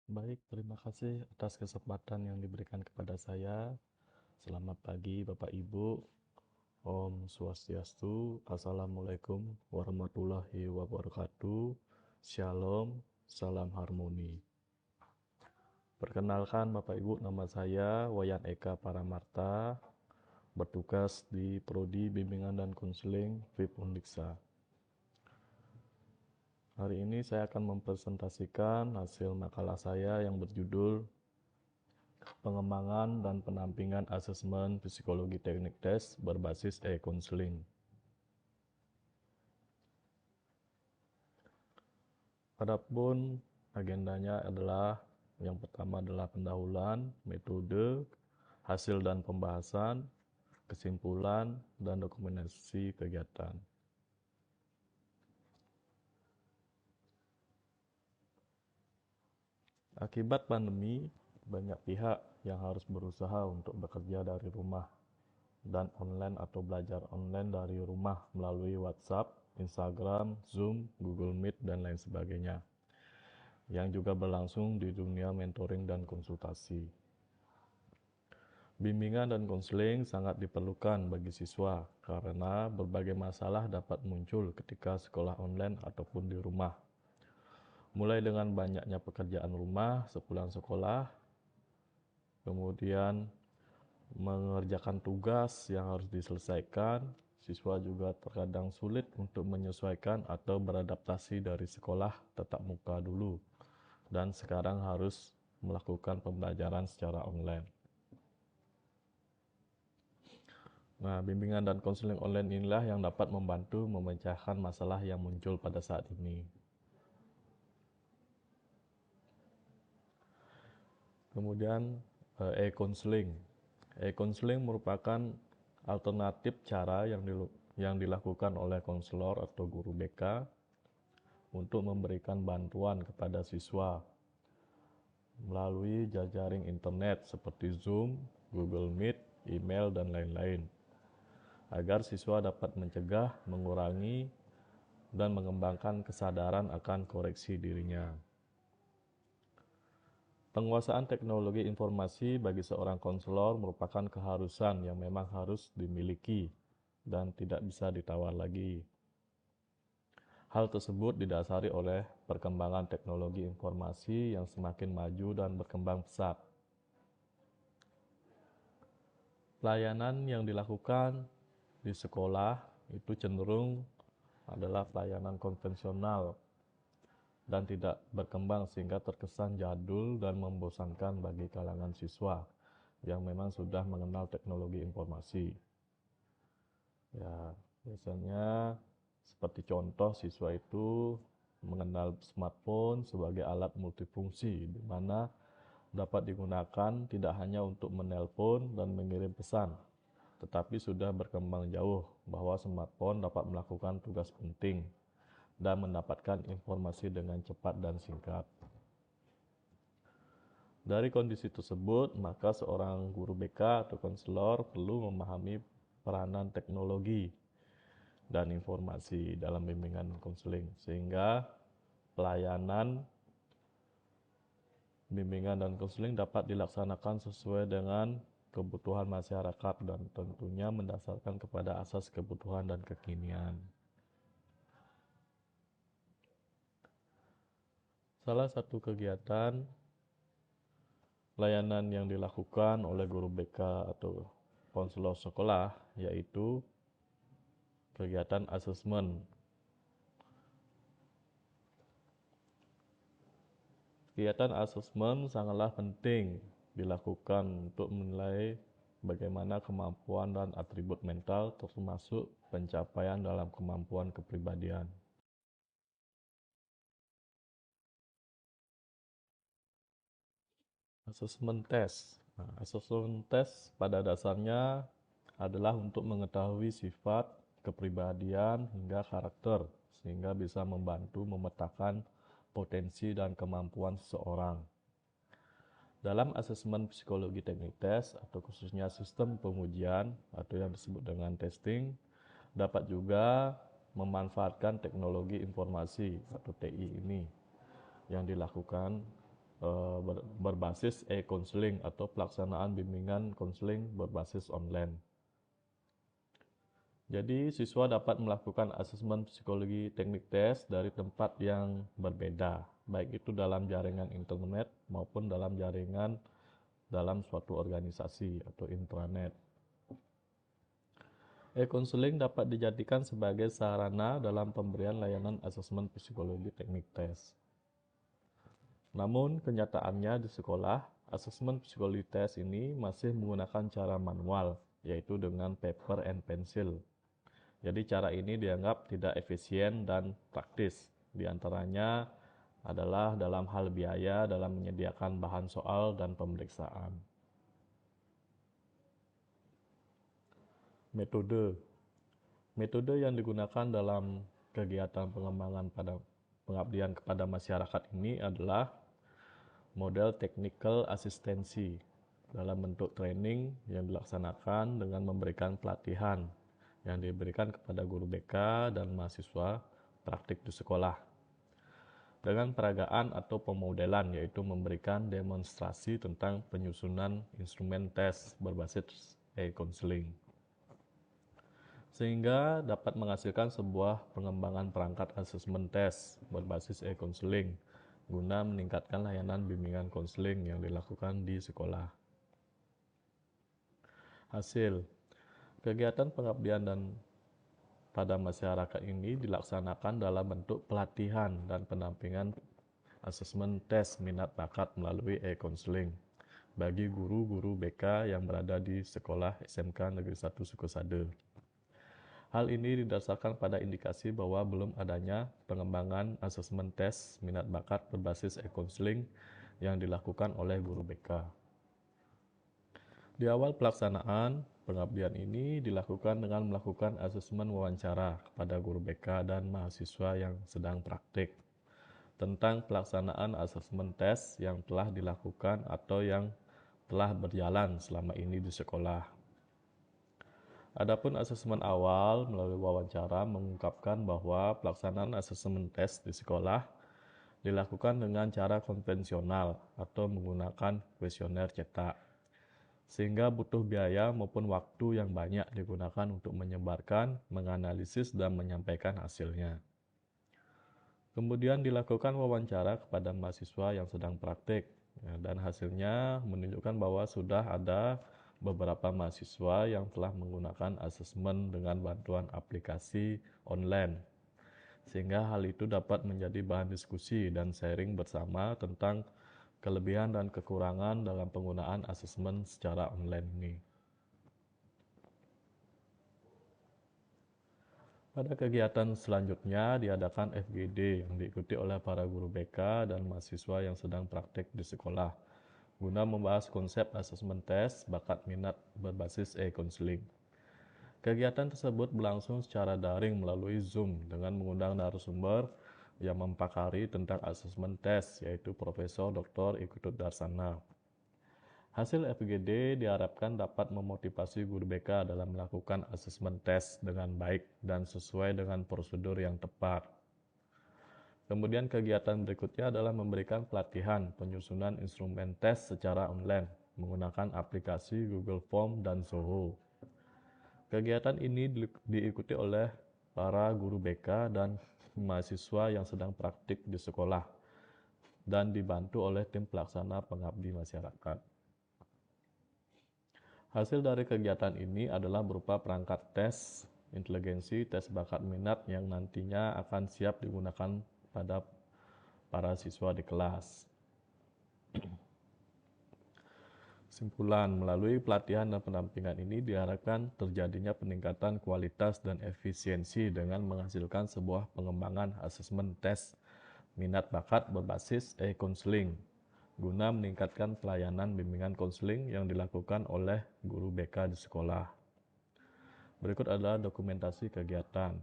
Baik, terima kasih atas kesempatan yang diberikan kepada saya. Selamat pagi, Bapak Ibu. Om Swastiastu. Assalamualaikum warahmatullahi wabarakatuh. Shalom, salam harmoni. Perkenalkan Bapak Ibu, nama saya Wayan Eka Paramarta, bertugas di Prodi Bimbingan dan Konseling FIP Undiksa. Hari ini saya akan mempresentasikan hasil makalah saya yang berjudul Pengembangan dan Penampingan Asesmen Psikologi Teknik Tes berbasis e-counseling. Adapun agendanya adalah yang pertama adalah pendahuluan, metode, hasil dan pembahasan, kesimpulan, dan dokumentasi kegiatan. Akibat pandemi, banyak pihak yang harus berusaha untuk bekerja dari rumah dan online atau belajar online dari rumah melalui WhatsApp, Instagram, Zoom, Google Meet, dan lain sebagainya, yang juga berlangsung di dunia mentoring dan konsultasi. Bimbingan dan konseling sangat diperlukan bagi siswa karena berbagai masalah dapat muncul ketika sekolah online ataupun di rumah. Mulai dengan banyaknya pekerjaan rumah sepulang sekolah, kemudian mengerjakan tugas yang harus diselesaikan, siswa juga terkadang sulit untuk menyesuaikan atau beradaptasi dari sekolah tatap muka dulu, dan sekarang harus melakukan pembelajaran secara online. Nah, bimbingan dan konseling online inilah yang dapat membantu memecahkan masalah yang muncul pada saat ini. Kemudian e-counseling. E-counseling merupakan alternatif cara yang dilakukan oleh konselor atau guru BK untuk memberikan bantuan kepada siswa melalui jejaring internet seperti Zoom, Google Meet, email, dan lain-lain, agar siswa dapat mencegah, mengurangi, dan mengembangkan kesadaran akan koreksi dirinya. Penguasaan teknologi informasi bagi seorang konselor merupakan keharusan yang memang harus dimiliki dan tidak bisa ditawar lagi. Hal tersebut didasari oleh perkembangan teknologi informasi yang semakin maju dan berkembang pesat. Pelayanan yang dilakukan di sekolah itu cenderung adalah pelayanan konvensional dan tidak berkembang sehingga terkesan jadul dan membosankan bagi kalangan siswa yang memang sudah mengenal teknologi informasi. Ya, biasanya seperti contoh siswa itu mengenal smartphone sebagai alat multifungsi di mana dapat digunakan tidak hanya untuk menelpon dan mengirim pesan, tetapi sudah berkembang jauh bahwa smartphone dapat melakukan tugas penting dan mendapatkan informasi dengan cepat dan singkat. Dari kondisi tersebut, maka seorang guru BK atau konselor perlu memahami peranan teknologi dan informasi dalam bimbingan konseling, sehingga pelayanan bimbingan dan konseling dapat dilaksanakan sesuai dengan kebutuhan masyarakat dan tentunya mendasarkan kepada asas kebutuhan dan kekinian. Salah satu kegiatan layanan yang dilakukan oleh guru BK atau konselor sekolah yaitu kegiatan asesmen. Kegiatan asesmen sangatlah penting dilakukan untuk menilai bagaimana kemampuan dan atribut mental termasuk pencapaian dalam kemampuan kepribadian. Asesmen test. Asesmen test pada dasarnya adalah untuk mengetahui sifat, kepribadian, hingga karakter, sehingga bisa membantu memetakan potensi dan kemampuan seseorang. Dalam asesmen psikologi teknik tes, atau khususnya sistem pengujian, atau yang disebut dengan testing, dapat juga memanfaatkan teknologi informasi atau TI ini yang dilakukan berbasis e-counseling atau pelaksanaan bimbingan konseling berbasis online. Jadi, siswa dapat melakukan asesmen psikologi teknik tes dari tempat yang berbeda, baik itu dalam jaringan internet maupun dalam jaringan dalam suatu organisasi atau intranet. E-counseling dapat dijadikan sebagai sarana dalam pemberian layanan asesmen psikologi teknik tes. Namun, kenyataannya di sekolah, asesmen psikologi tes ini masih menggunakan cara manual, yaitu dengan paper and pencil. Jadi cara ini dianggap tidak efisien dan praktis. Di antaranya adalah dalam hal biaya dalam menyediakan bahan soal dan pemeriksaan. Metode yang digunakan dalam kegiatan pengembangan pada pengabdian kepada masyarakat ini adalah model technical asistensi dalam bentuk training yang dilaksanakan dengan memberikan pelatihan yang diberikan kepada guru BK dan mahasiswa praktik di sekolah dengan peragaan atau pemodelan, yaitu memberikan demonstrasi tentang penyusunan instrumen tes berbasis e-counseling sehingga dapat menghasilkan sebuah pengembangan perangkat asesmen tes berbasis e-counseling guna meningkatkan layanan bimbingan konseling yang dilakukan di sekolah. Hasil kegiatan pengabdian dan pada masyarakat ini dilaksanakan dalam bentuk pelatihan dan pendampingan asesmen tes minat bakat melalui e-counseling bagi guru-guru BK yang berada di sekolah SMK Negeri 1 Sukosada. Hal ini didasarkan pada indikasi bahwa belum adanya pengembangan asesmen tes minat bakat berbasis e-counseling yang dilakukan oleh guru BK. Di awal pelaksanaan, pengabdian ini dilakukan dengan melakukan asesmen wawancara kepada guru BK dan mahasiswa yang sedang praktik tentang pelaksanaan asesmen tes yang telah dilakukan atau yang telah berjalan selama ini di sekolah. Adapun asesmen awal melalui wawancara mengungkapkan bahwa pelaksanaan asesmen tes di sekolah dilakukan dengan cara konvensional atau menggunakan kuesioner cetak, sehingga butuh biaya maupun waktu yang banyak digunakan untuk menyebarkan, menganalisis, dan menyampaikan hasilnya. Kemudian dilakukan wawancara kepada mahasiswa yang sedang praktik, dan hasilnya menunjukkan bahwa sudah ada beberapa mahasiswa yang telah menggunakan asesmen dengan bantuan aplikasi online, sehingga hal itu dapat menjadi bahan diskusi dan sharing bersama tentang kelebihan dan kekurangan dalam penggunaan asesmen secara online ini. Pada kegiatan selanjutnya diadakan FGD yang diikuti oleh para guru BK dan mahasiswa yang sedang praktik di sekolah guna membahas konsep asesmen tes bakat minat berbasis e-counseling. Kegiatan tersebut berlangsung secara daring melalui Zoom dengan mengundang narasumber yang mempakari tentang asesmen tes, yaitu Profesor Dr. Ikutut Darsana. Hasil FGD diharapkan dapat memotivasi guru BK dalam melakukan asesmen tes dengan baik dan sesuai dengan prosedur yang tepat. Kemudian kegiatan berikutnya adalah memberikan pelatihan penyusunan instrumen tes secara online menggunakan aplikasi Google Form dan Zoho. Kegiatan ini diikuti oleh para guru BK dan mahasiswa yang sedang praktik di sekolah dan dibantu oleh tim pelaksana pengabdi masyarakat. Hasil dari kegiatan ini adalah berupa perangkat tes inteligensi, tes bakat minat yang nantinya akan siap digunakan pada para siswa di kelas. Kesimpulan, melalui pelatihan dan pendampingan ini diharapkan terjadinya peningkatan kualitas dan efisiensi dengan menghasilkan sebuah pengembangan asesmen tes minat bakat berbasis e-counseling guna meningkatkan pelayanan bimbingan konseling yang dilakukan oleh guru BK di sekolah. Berikut adalah dokumentasi kegiatan,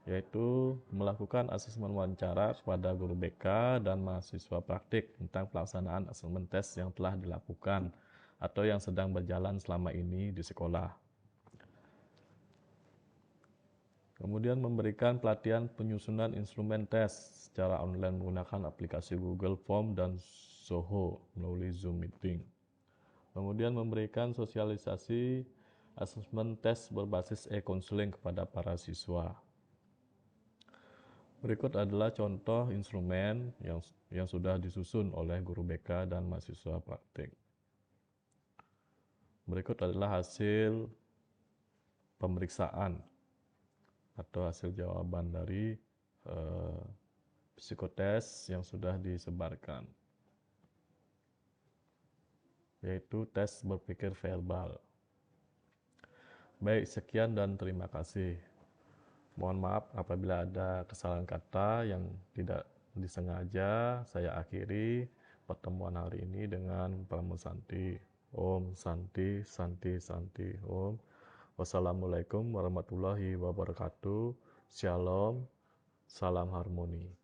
yaitu melakukan asesmen wawancara kepada guru BK dan mahasiswa praktik tentang pelaksanaan asesmen tes yang telah dilakukan atau yang sedang berjalan selama ini di sekolah. Kemudian memberikan pelatihan penyusunan instrumen tes secara online menggunakan aplikasi Google Form dan Zoho melalui Zoom Meeting. Kemudian memberikan sosialisasi asesmen tes berbasis e-counseling kepada para siswa. Berikut adalah contoh instrumen yang sudah disusun oleh guru BK dan mahasiswa praktik. Berikut adalah hasil pemeriksaan atau hasil jawaban dari psikotes yang sudah disebarkan, yaitu tes berpikir verbal. Baik, sekian dan terima kasih. Mohon maaf apabila ada kesalahan kata yang tidak disengaja. Saya akhiri pertemuan hari ini dengan Pramu Santi. Om Santi, Santi, Santi. Om. Wassalamualaikum warahmatullahi wabarakatuh. Shalom. Salam harmoni.